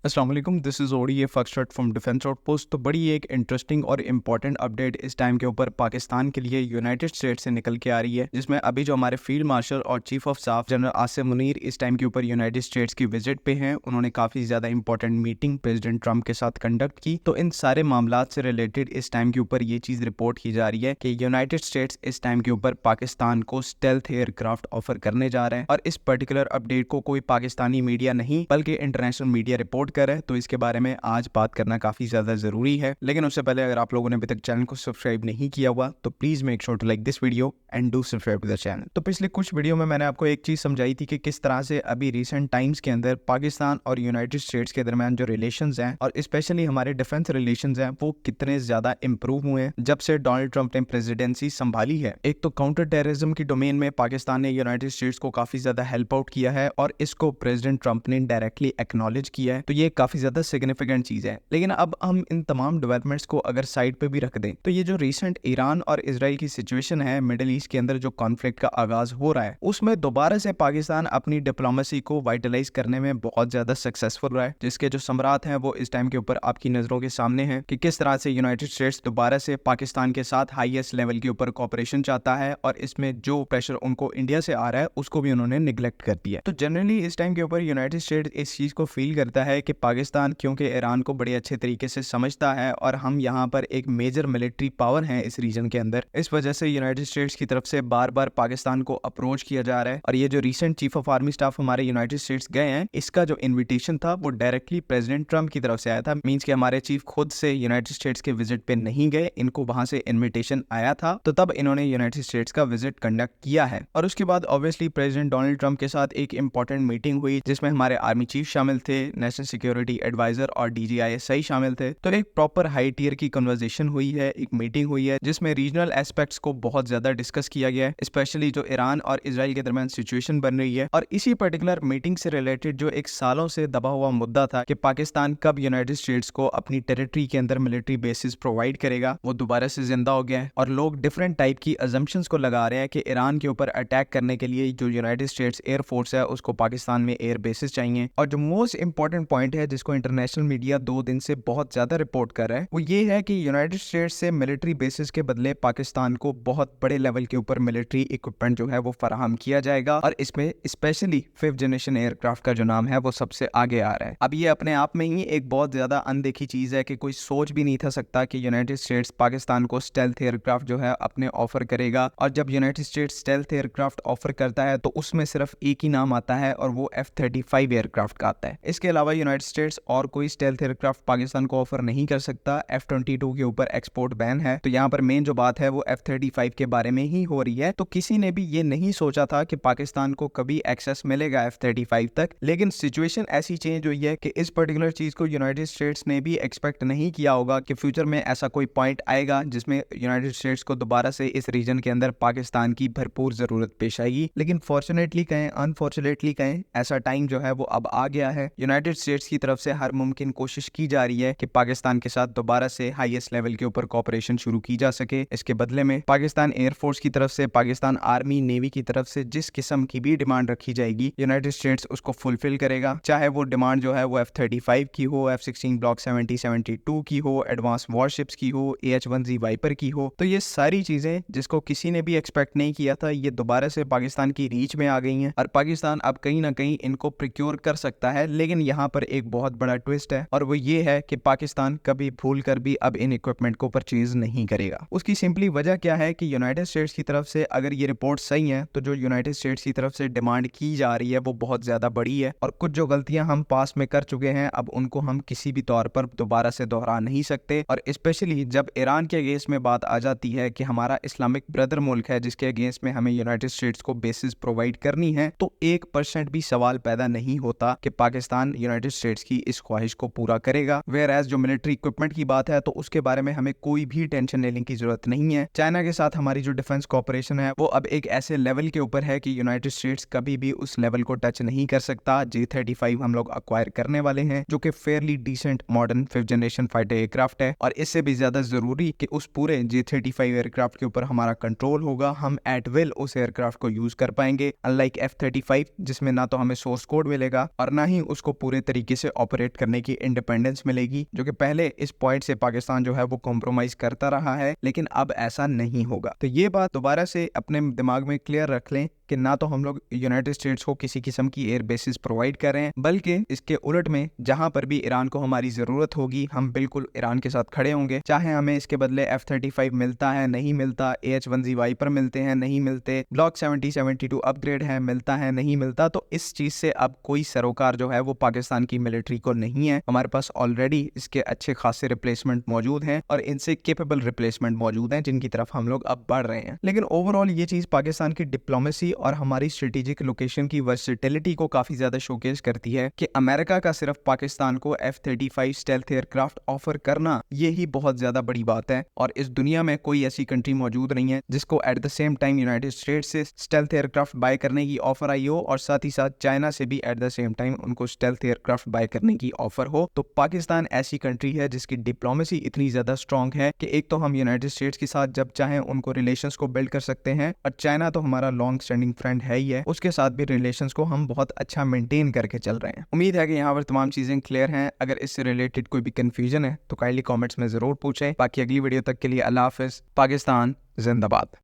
अस्सलाम वालेकुम, this is OD facts from defence outpost. तो बड़ी एक इंटरेस्टिंग और इम्पॉर्टेंट अपडेट इस टाइम के ऊपर पाकिस्तान के लिए यूनाइटेड स्टेट्स से निकल के आ रही है, जिसमें अभी जो हमारे फील्ड मार्शल और chief of staff general Asim Munir इस टाइम के ऊपर यूनाइटेड स्टेट्स की विजिट पे हैं। उन्होंने काफ़ी ज़्यादा इंपॉर्टेंट मीटिंग प्रेसिडेंट ट्रंप के साथ कंडक्ट की। तो इन सारे मामलात से रिलेटेड इस टाइम के ऊपर ये चीज़ रिपोर्ट की जा रही है कि यूनाइटेड स्टेट्स इस टाइम के ऊपर पाकिस्तान को स्टेल्थ एयरक्राफ्ट ऑफर करने जा रहे हैं। और इस पर्टिकुलर अपडेट को कोई पाकिस्तानी मीडिया नहीं बल्कि इंटरनेशनल मीडिया रिपोर्ट कर रहा है। तो इसके बारे में आज बात करना काफी ज्यादा जरूरी है, लेकिन उससे पहले अगर आप लोगों ने अभी तक चैनल को सब्सक्राइब नहीं किया हुआ तो please make sure to like this video and do subscribe to the channel. तो पिछले कुछ वीडियो में मैंने आपको एक चीज समझाई थी कि किस तरह से अभी रिसेंट टाइम्स के अंदर पाकिस्तान और यूनाइटेड स्टेट्स के दरमियान जो रिलेशंस हैं और स्पेशली हमारे डिफेंस रिलेशंस हैं वो कितने ज्यादा इंप्रूव हुए हैं जब से डोनाल्ड ट्रंप ने प्रेसिडेंसी संभाली है। एक तो काउंटर टेररिज्म की डोमेन में पाकिस्तान ने यूनाइटेड स्टेट्स को काफी ज्यादा हेल्प आउट किया है और इसको प्रेसिडेंट ट्रंप ने डायरेक्टली एक्नॉलेज किया है। तो ये काफी ज्यादा सिग्निफिकेंट चीज है। लेकिन अब हम इन तमाम डेवलपमेंट्स को अगर साइड पे भी रख दें तो ये जो रिसेंट ईरान और इसराइल की सिचुएशन है, मिडिल ईस्ट के अंदर जो कॉन्फ्लिक्ट का आगाज हो रहा है, उसमें दोबारा से पाकिस्तान अपनी डिप्लोमेसी को वाइटलाइज करने में बहुत ज्यादा सक्सेसफुल रहा है, जिसके जो सम्राट हैं वो इस टाइम के ऊपर आपकी नजरों के सामने हैं कि किस तरह से यूनाइटेड स्टेट्स दोबारा से पाकिस्तान के साथ हाईएस्ट लेवल के ऊपर कॉपरेशन चाहता है और इसमें जो प्रेशर उनको इंडिया से आ रहा है उसको भी उन्होंने निगलेक्ट कर दिया। तो जनरली इस टाइम के ऊपर यूनाइटेड स्टेट्स इस चीज को फील करता है कि पाकिस्तान क्योंकि ईरान को बड़े अच्छे तरीके से समझता है और हम यहाँ पर एक मेजर मिलिट्री पावर हैं इस रीजन के अंदर, इस वजह से यूनाइटेड स्टेट्स की तरफ से बार बार पाकिस्तान को अप्रोच किया जा रहा है। और ये जो recent chief of army staff हमारे यूनाइटेड स्टेट्स गए हैं, इसका जो इन्विटेशन था वो डायरेक्टली प्रेसिडेंट ट्रंप की तरफ से आया था। मींस कि हमारे चीफ खुद से यूनाइटेड स्टेट्स के विजिट पे नहीं गए, इनको वहां से इन्विटेशन आया था, तो तब इन्होंने यूनाइटेड स्टेट्स का विजिट कंडक्ट किया है। और उसके बाद ऑब्वियसली प्रेसिडेंट डोनाल्ड ट्रंप के साथ एक इंपॉर्टेंट मीटिंग हुई जिसमें हमारे आर्मी चीफ शामिल थे, नेशनल सिक्योरिटी एडवाइजर और DGISI शामिल थे। तो एक प्रॉपर हाई टियर की कन्वर्सेशन हुई है, एक मीटिंग हुई है जिसमें रीजनल एस्पेक्ट्स को बहुत ज्यादा डिस्कस किया गया है, स्पेशली जो ईरान और इसराइल के दरमियान सिचुएशन बन रही है। और इसी पर्टिकुलर मीटिंग से रिलेटेड जो एक सालों से दबा हुआ मुद्दा था कि पाकिस्तान कब यूनाइटेड स्टेट्स को अपनी टेरिटरी के अंदर मिलिट्री बेसिस प्रोवाइड करेगा, वो दोबारा से जिंदा हो गया है। और लोग डिफरेंट टाइप की अजम्पशंस को लगा रहे हैं कि ईरान के ऊपर अटैक करने के लिए जो यूनाइटेड स्टेट्स एयर फोर्स है उसको पाकिस्तान में एयर बेसिस चाहिए। और जो मोस्ट इंपॉर्टेंट पॉइंट है जिसको इंटरनेशनल मीडिया 2 दिन से बहुत ज्यादा रिपोर्ट कर रहा है वो ये है कि यूनाइटेड स्टेट्स से मिलिट्री बेसिस के बदले पाकिस्तान को बहुत बड़े लेवल के ऊपर मिलिट्री इक्विपमेंट जो है वो फराहम किया जाएगा। और इसमें स्पेशली 5th जनरेशन एयरक्राफ्ट का जो नाम है वो सबसे आगे आ रहा है। अब ये अपने आप में ही एक बहुत ज्यादा अनदेखी चीज है कि कोई सोच भी नहीं था सकता कि यूनाइटेड स्टेट्स पाकिस्तान को स्टेल्थ एयरक्राफ्ट जो है अपने ऑफर करेगा। और जब United states stealth aircraft offer करता है तो उसमें सिर्फ एक ही नाम आता है और वो F-35 एयरक्राफ्ट का आता है। इसके अलावा यूनाइटेड स्टेट्स और कोई स्टेल्थ एयरक्राफ्ट पाकिस्तान को ऑफर नहीं कर सकता। F-22 के ऊपर एक्सपोर्ट बैन है। तो यहाँ पर मेन जो बात है वो F-35 के बारे में ही हो रही है। तो किसी ने भी ये नहीं सोचा था कि पाकिस्तान को कभी एक्सेस मिलेगा F-35 तक, लेकिन सिचुएशन ऐसी चेंज हुई है कि इस पर्टिकुलर चीज को यूनाइटेड स्टेट्स ने भी एक्सपेक्ट नहीं किया होगा कि फ्यूचर में ऐसा कोई पॉइंट आएगा जिसमें यूनाइटेड स्टेट्स को दोबारा से इस रीजन के अंदर पाकिस्तान की भरपूर जरूरत पेश आएगी। लेकिन फॉर्चुनेटली कहें अनफॉर्चुनेटली कहें, ऐसा टाइम जो है वो अब आ गया है। यूनाइटेड स्टेट्स की तरफ से हर मुमकिन कोशिश की जा रही है कि पाकिस्तान के साथ दोबारा से हाईएस्ट लेवल के ऊपर कॉपरेशन शुरू की जा सके। इसके बदले में पाकिस्तान एयरफोर्स की तरफ से, पाकिस्तान आर्मी नेवी की तरफ से जिस किस्म की भी डिमांड रखी जाएगी यूनाइटेड स्टेट्स उसको फुलफिल करेगा। चाहे वो डिमांड जो है वो F-35 की हो, F-16 ब्लॉक 70-72 की हो, एडवांस वॉरशिप्स की हो, AH-1Z वाइपर की हो। तो ये सारी चीजें जिसको किसी ने भी एक्सपेक्ट नहीं किया था ये दोबारा से पाकिस्तान की रीच में आ गई हैं और पाकिस्तान अब कहीं ना कहीं इनको प्रिक्योर कर सकता है। लेकिन यहाँ पर एक बहुत बड़ा ट्विस्ट है और वो ये है कि पाकिस्तान कभी भूल कर भी अब इन इक्विपमेंट को परचेज नहीं करेगा। उसकी सिंपली वजह क्या है कि यूनाइटेड स्टेट्स की तरफ से अगर ये रिपोर्ट सही है तो जो यूनाइटेड स्टेट्स की तरफ से डिमांड की जा रही है वो बहुत ज्यादा बड़ी है और कुछ जो गलतियां हम पास में कर चुके हैं अब उनको हम किसी भी तौर पर दोबारा से दोहरा नहीं सकते। और स्पेशली जब ईरान के अगेंस्ट में बात आ जाती है कि हमारा इस्लामिक ब्रदर मुल्क है जिसके अगेंस्ट में हमें यूनाइटेड स्टेट्स को बेसिस प्रोवाइड करनी है, तो 1% भी सवाल पैदा नहीं होता कि पाकिस्तान यूनाइटेड स्टेट्स की इस ख्वाहिश को पूरा करेगा। वेयर एज जो मिलिट्री इक्विपमेंट की बात है तो उसके बारे में हमें कोई भी टेंशन लेने की जरूरत नहीं है। चाइना के साथ हमारी जो डिफेंस कॉपरेशन है वो अब एक ऐसे लेवल के ऊपर है कि यूनाइटेड स्टेट्स कभी भी उस लेवल को टच नहीं कर सकता। J-35 हम लोग अक्वायर करने वाले हैं जो कि fairly decent modern 5th generation fighter aircraft है और इससे भी ज्यादा जरूरी कि उस पूरे J-35 एयरक्राफ्ट के ऊपर हमारा कंट्रोल होगा। हम एट विल उस एयरक्राफ्ट को यूज कर पाएंगे, अनलाइक F-35 जिसमें ना तो हमें सोर्स कोड मिलेगा और ना ही उसको पूरे तरीके तरीके से ऑपरेट करने की इंडिपेंडेंस मिलेगी, जो कि पहले इस पॉइंट से पाकिस्तान जो है वो कॉम्प्रोमाइज करता रहा है, लेकिन अब ऐसा नहीं होगा। तो ये बात दोबारा से अपने दिमाग में क्लियर रख लें कि ना तो हम लोग यूनाइटेड स्टेट्स को किसी किस्म की एयर बेसिस प्रोवाइड कर रहे हैं, बल्कि इसके उलट में जहां पर भी ईरान को हमारी जरूरत होगी हम बिल्कुल ईरान के साथ खड़े होंगे। चाहे हमें इसके बदले F-35 मिलता है, नहीं मिलता, AH-1Z वाइपर मिलते हैं, नहीं मिलते, ब्लॉक 70-72 अपग्रेड है, मिलता है, नहीं मिलता, तो इस चीज से अब कोई सरोकार जो है वो पाकिस्तान की मिलिट्री को नहीं है। हमारे पास ऑलरेडी इसके अच्छे खासे रिप्लेसमेंट मौजूद हैं और इनसे केपेबल रिप्लेसमेंट मौजूद हैं जिनकी तरफ हम लोग अब बढ़ रहे हैं। लेकिन ओवरऑल ये चीज पाकिस्तान की डिप्लोमेसी और हमारी स्ट्रेटेजिक लोकेशन की वर्सेटिलिटी को काफी ज्यादा शोकेस करती है कि अमेरिका का सिर्फ पाकिस्तान को F-35 स्टेल्थ एयरक्राफ्ट ऑफर करना ये ही बहुत ज्यादा बड़ी बात है, और इस दुनिया में कोई ऐसी कंट्री मौजूद नहीं है जिसको at the same time United states से स्टेल्थ एयरक्राफ्ट बाय करने की ऑफर आई हो और साथ ही साथ चाइना से भी एट द सेम टाइम उनको स्टेल्थ एयरक्राफ्ट बाय करने की ऑफर हो। तो पाकिस्तान ऐसी कंट्री है जिसकी डिप्लोमेसी इतनी ज्यादा स्ट्रांग है कि एक तो हम यूनाइटेड स्टेट्स के साथ जब चाहें उनको रिलेशंस को बिल्ड कर सकते हैं, और चाइना तो हमारा लॉन्ग स्टैंडिंग फ्रेंड है ही है, उसके साथ भी रिलेशंस को हम बहुत अच्छा मेंटेन करके चल रहे हैं। उम्मीद है कि यहाँ पर तमाम चीजें क्लियर हैं। अगर इससे रिलेटेड कोई भी कंफ्यूजन है तो काइंडली कमेंट्स में जरूर पूछें। बाकी अगली वीडियो तक के लिए अल्लाह हाफिज। पाकिस्तान जिंदाबाद।